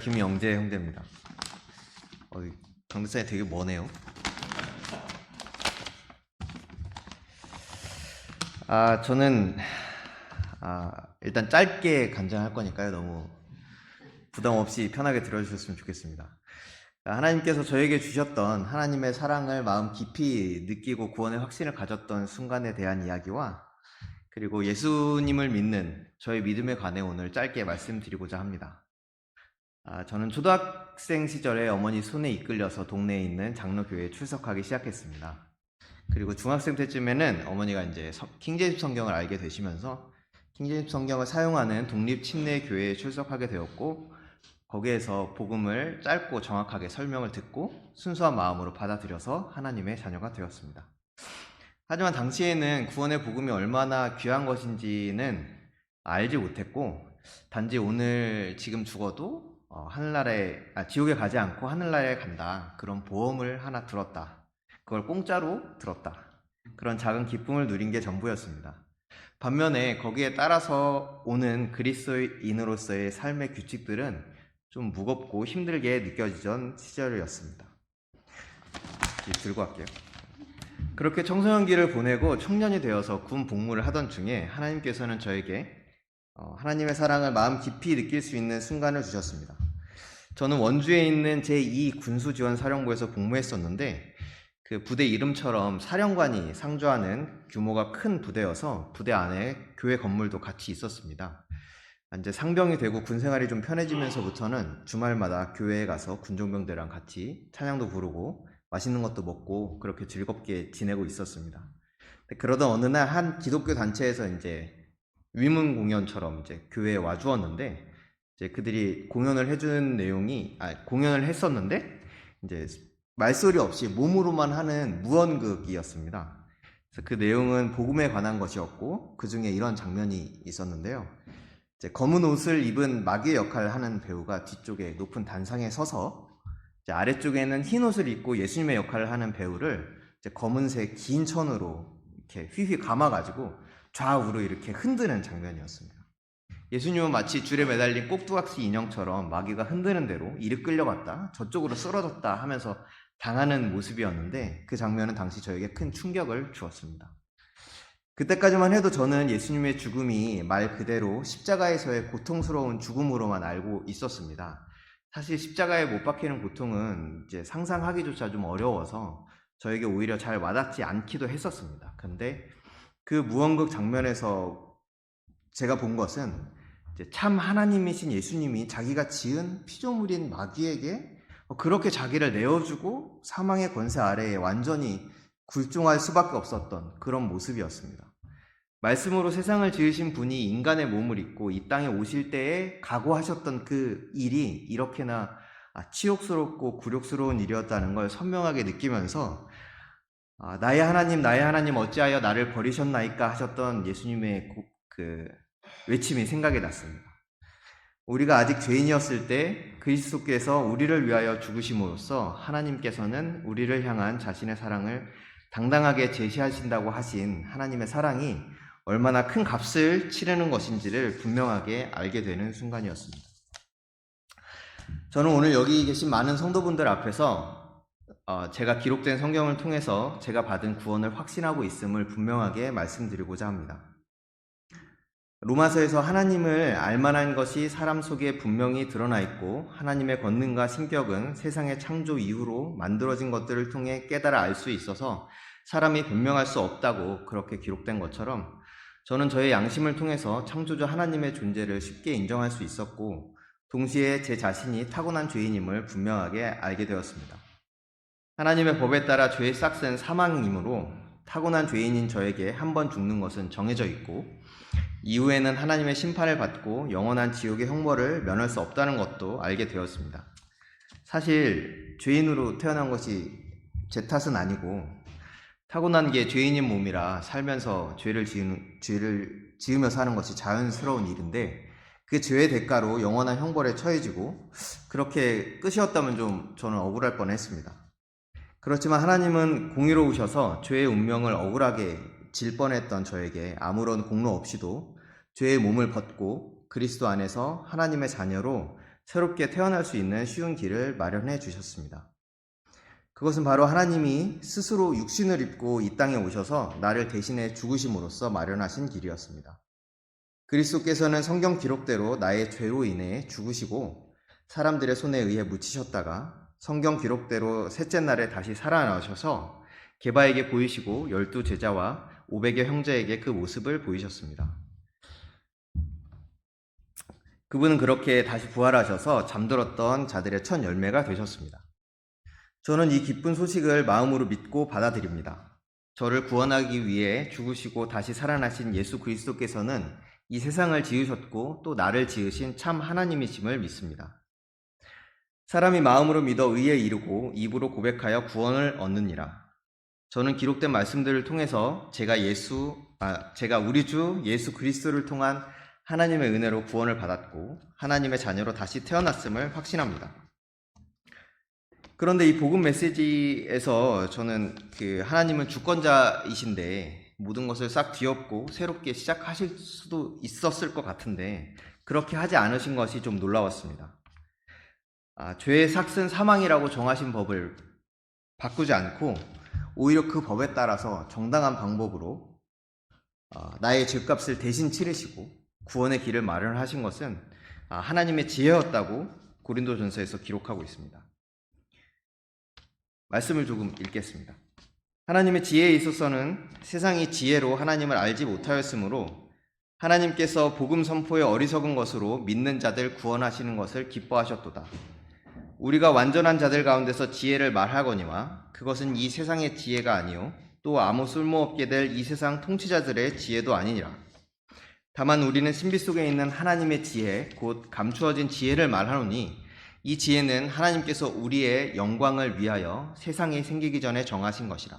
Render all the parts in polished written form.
김영재 형제입니다. 강대상이 되게 머네요. 저는 일단 짧게 간증할 거니까요. 너무 부담 없이 편하게 들어주셨으면 좋겠습니다. 하나님께서 저에게 주셨던 하나님의 사랑을 마음 깊이 느끼고 구원의 확신을 가졌던 순간에 대한 이야기와 그리고 예수님을 믿는 저의 믿음에 관해 오늘 짧게 말씀드리고자 합니다. 저는 초등학생 시절에 어머니 손에 이끌려서 동네에 있는 장로교회에 출석하기 시작했습니다. 그리고 중학생 때쯤에는 어머니가 이제 킹제임스 성경을 알게 되시면서 킹제임스 성경을 사용하는 독립 침례 교회에 출석하게 되었고, 거기에서 복음을 짧고 정확하게 설명을 듣고 순수한 마음으로 받아들여서 하나님의 자녀가 되었습니다. 하지만 당시에는 구원의 복음이 얼마나 귀한 것인지는 알지 못했고, 단지 오늘 지금 죽어도 지옥에 가지 않고 하늘나라에 간다, 그런 보험을 하나 들었다, 그걸 공짜로 들었다, 그런 작은 기쁨을 누린 게 전부였습니다. 반면에 거기에 따라서 오는 그리스도인으로서의 삶의 규칙들은 좀 무겁고 힘들게 느껴지던 시절이었습니다. 들고 갈게요. 그렇게 청소년기를 보내고 청년이 되어서 군 복무를 하던 중에 하나님께서는 저에게 하나님의 사랑을 마음 깊이 느낄 수 있는 순간을 주셨습니다. 저는 원주에 있는 제2군수지원사령부에서 복무했었는데, 그 부대 이름처럼 사령관이 상주하는 규모가 큰 부대여서 부대 안에 교회 건물도 같이 있었습니다. 이제 상병이 되고 군생활이 좀 편해지면서부터는 주말마다 교회에 가서 군종병들이랑 같이 찬양도 부르고 맛있는 것도 먹고 그렇게 즐겁게 지내고 있었습니다. 그러던 어느 날 한 기독교 단체에서 이제 위문 공연처럼 이제 교회에 와주었는데, 이제 그들이 공연을 해주는 공연을 했었는데, 이제 말소리 없이 몸으로만 하는 무언극이었습니다. 그래서 그 내용은 복음에 관한 것이었고, 그 중에 이런 장면이 있었는데요. 이제 검은 옷을 입은 마귀의 역할을 하는 배우가 뒤쪽에 높은 단상에 서서, 이제 아래쪽에는 흰 옷을 입고 예수님의 역할을 하는 배우를 이제 검은색 긴 천으로 이렇게 휘휘 감아가지고 좌우로 이렇게 흔드는 장면이었습니다. 예수님은 마치 줄에 매달린 꼭두각시 인형처럼 마귀가 흔드는 대로 이리 끌려갔다, 저쪽으로 쓰러졌다 하면서 당하는 모습이었는데, 그 장면은 당시 저에게 큰 충격을 주었습니다. 그때까지만 해도 저는 예수님의 죽음이 말 그대로 십자가에서의 고통스러운 죽음으로만 알고 있었습니다. 사실 십자가에 못 박히는 고통은 이제 상상하기조차 좀 어려워서 저에게 오히려 잘 와닿지 않기도 했었습니다. 근데 그 무언극 장면에서 제가 본 것은 이제 참 하나님이신 예수님이 자기가 지은 피조물인 마귀에게 그렇게 자기를 내어주고 사망의 권세 아래에 완전히 굴종할 수밖에 없었던 그런 모습이었습니다. 말씀으로 세상을 지으신 분이 인간의 몸을 입고 이 땅에 오실 때에 각오하셨던 그 일이 이렇게나 치욕스럽고 굴욕스러운 일이었다는 걸 선명하게 느끼면서 나의 하나님 어찌하여 나를 버리셨나이까 하셨던 예수님의 그 외침이 생각이 났습니다. 우리가 아직 죄인이었을 때 그리스도께서 우리를 위하여 죽으심으로써 하나님께서는 우리를 향한 자신의 사랑을 당당하게 제시하신다고 하신 하나님의 사랑이 얼마나 큰 값을 치르는 것인지를 분명하게 알게 되는 순간이었습니다. 저는 오늘 여기 계신 많은 성도분들 앞에서 제가 기록된 성경을 통해서 제가 받은 구원을 확신하고 있음을 분명하게 말씀드리고자 합니다. 로마서에서 하나님을 알만한 것이 사람 속에 분명히 드러나 있고, 하나님의 권능과 신격은 세상의 창조 이후로 만들어진 것들을 통해 깨달아 알 수 있어서 사람이 변명할 수 없다고 그렇게 기록된 것처럼, 저는 저의 양심을 통해서 창조주 하나님의 존재를 쉽게 인정할 수 있었고, 동시에 제 자신이 타고난 죄인임을 분명하게 알게 되었습니다. 하나님의 법에 따라 죄의 싹은 사망이므로 타고난 죄인인 저에게 한 번 죽는 것은 정해져 있고, 이후에는 하나님의 심판을 받고 영원한 지옥의 형벌을 면할 수 없다는 것도 알게 되었습니다. 사실 죄인으로 태어난 것이 제 탓은 아니고, 타고난 게 죄인인 몸이라 살면서 죄를 지으며 사는 것이 자연스러운 일인데, 그 죄의 대가로 영원한 형벌에 처해지고 그렇게 끝이었다면 저는 억울할 뻔했습니다. 그렇지만 하나님은 공의로우셔서 죄의 운명을 억울하게 질 뻔했던 저에게 아무런 공로 없이도 죄의 몸을 벗고 그리스도 안에서 하나님의 자녀로 새롭게 태어날 수 있는 쉬운 길을 마련해 주셨습니다. 그것은 바로 하나님이 스스로 육신을 입고 이 땅에 오셔서 나를 대신해 죽으심으로써 마련하신 길이었습니다. 그리스도께서는 성경 기록대로 나의 죄로 인해 죽으시고 사람들의 손에 의해 묻히셨다가 성경 기록대로 셋째 날에 다시 살아나셔서 게바에게 보이시고 12제자와 500여 형제에게 그 모습을 보이셨습니다. 그분은 그렇게 다시 부활하셔서 잠들었던 자들의 첫 열매가 되셨습니다. 저는 이 기쁜 소식을 마음으로 믿고 받아들입니다. 저를 구원하기 위해 죽으시고 다시 살아나신 예수 그리스도께서는 이 세상을 지으셨고 또 나를 지으신 참 하나님이심을 믿습니다. 사람이 마음으로 믿어 의에 이르고 입으로 고백하여 구원을 얻느니라. 저는 기록된 말씀들을 통해서 제가 우리 주 예수 그리스도를 통한 하나님의 은혜로 구원을 받았고 하나님의 자녀로 다시 태어났음을 확신합니다. 그런데 이 복음 메시지에서 저는 하나님은 주권자이신데 모든 것을 싹 뒤엎고 새롭게 시작하실 수도 있었을 것 같은데 그렇게 하지 않으신 것이 좀 놀라웠습니다. 죄의 삭은 사망이라고 정하신 법을 바꾸지 않고 오히려 그 법에 따라서 정당한 방법으로 나의 죄값을 대신 치르시고 구원의 길을 마련하신 것은 하나님의 지혜였다고 고린도전서에서 기록하고 있습니다. 말씀을 조금 읽겠습니다. 하나님의 지혜에 있어서는 세상이 지혜로 하나님을 알지 못하였으므로 하나님께서 복음 선포의 어리석은 것으로 믿는 자들 구원하시는 것을 기뻐하셨도다. 우리가 완전한 자들 가운데서 지혜를 말하거니와 그것은 이 세상의 지혜가 아니요 또 아무 쓸모없게 될 이 세상 통치자들의 지혜도 아니니라. 다만 우리는 신비 속에 있는 하나님의 지혜 곧 감추어진 지혜를 말하노니 이 지혜는 하나님께서 우리의 영광을 위하여 세상이 생기기 전에 정하신 것이라.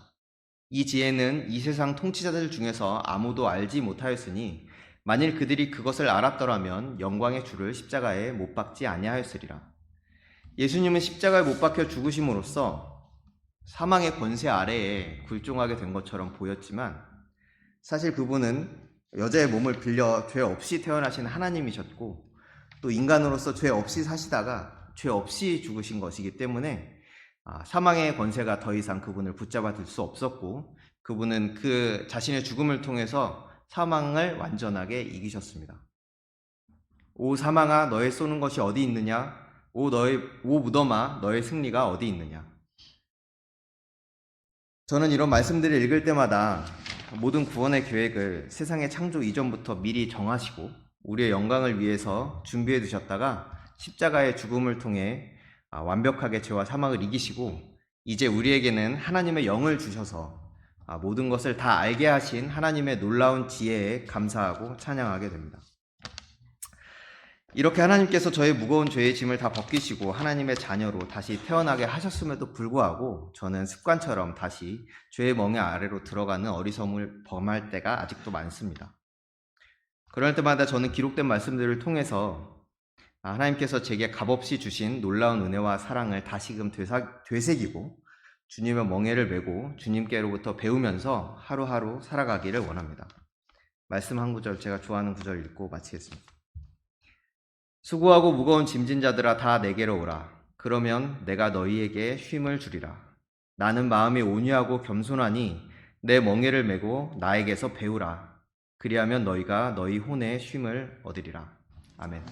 이 지혜는 이 세상 통치자들 중에서 아무도 알지 못하였으니 만일 그들이 그것을 알았더라면 영광의 주를 십자가에 못 박지 아니하였으리라. 예수님은 십자가에 못 박혀 죽으심으로써 사망의 권세 아래에 굴종하게 된 것처럼 보였지만 사실 그분은 여자의 몸을 빌려 죄 없이 태어나신 하나님이셨고 또 인간으로서 죄 없이 사시다가 죄 없이 죽으신 것이기 때문에 사망의 권세가 더 이상 그분을 붙잡아 둘 수 없었고 그분은 그 자신의 죽음을 통해서 사망을 완전하게 이기셨습니다. 오 사망아 너의 쏘는 것이 어디 있느냐? 오 무덤아 너의 승리가 어디 있느냐? 저는 이런 말씀들을 읽을 때마다 모든 구원의 계획을 세상의 창조 이전부터 미리 정하시고 우리의 영광을 위해서 준비해 두셨다가 십자가의 죽음을 통해 완벽하게 죄와 사망을 이기시고 이제 우리에게는 하나님의 영을 주셔서 모든 것을 다 알게 하신 하나님의 놀라운 지혜에 감사하고 찬양하게 됩니다. 이렇게 하나님께서 저의 무거운 죄의 짐을 다 벗기시고 하나님의 자녀로 다시 태어나게 하셨음에도 불구하고 저는 습관처럼 다시 죄의 멍에 아래로 들어가는 어리석음을 범할 때가 아직도 많습니다. 그럴 때마다 저는 기록된 말씀들을 통해서 하나님께서 제게 값없이 주신 놀라운 은혜와 사랑을 다시금 되새기고 주님의 멍에를 메고 주님께로부터 배우면서 하루하루 살아가기를 원합니다. 말씀 한 구절 제가 좋아하는 구절 읽고 마치겠습니다. 수고하고 무거운 짐진 자들아 다 내게로 오라. 그러면 내가 너희에게 쉼을 주리라. 나는 마음이 온유하고 겸손하니 내 멍에를 메고 나에게서 배우라. 그리하면 너희가 너희 혼의 쉼을 얻으리라. 아멘.